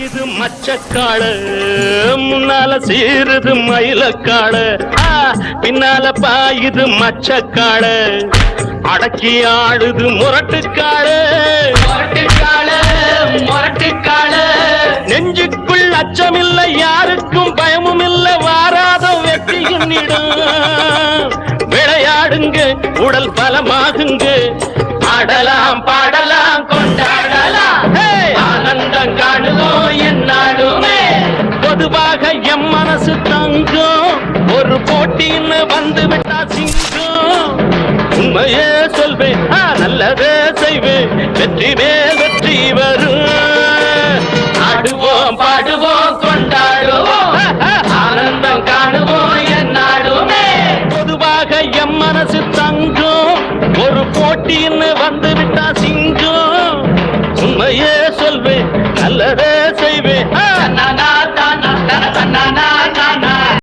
இது மச்சக்காள முன்னால சீருது மயிலக்காள பின்னால பாயுது மச்சக்காள அடக்கி ஆடுது முரட்டுக்காள முரட்டுக்காள நெஞ்சுக்குள் அச்சமில்லை யாருக்கும் பயமும் இல்லை வாராத வெற்றியினிடம் விளையாடுங்க உடல் பலமாகுங்க ஆடலாம் பாடலாம் கொண்டாடலாம் ஆனந்தம் காணுவோம் என்னாலுமே பொதுவாக எம் மனசு தங்கம் ஒரு போட்டின்னு வந்து விட்டா சிங்கம் உண்மையே சொல்வேன் நல்லதே செய்வேன் வெற்றி மேல் வெற்றி வரும் ஆடுவோம் பாடுவோம் கொண்டாடுவோம் ஆனந்தம் காணுவோம் என்னாலுமே பொதுவாக எம் மனசு தங்கம் ஒரு போட்டின்னு வந்து விட்டா சிங்கம்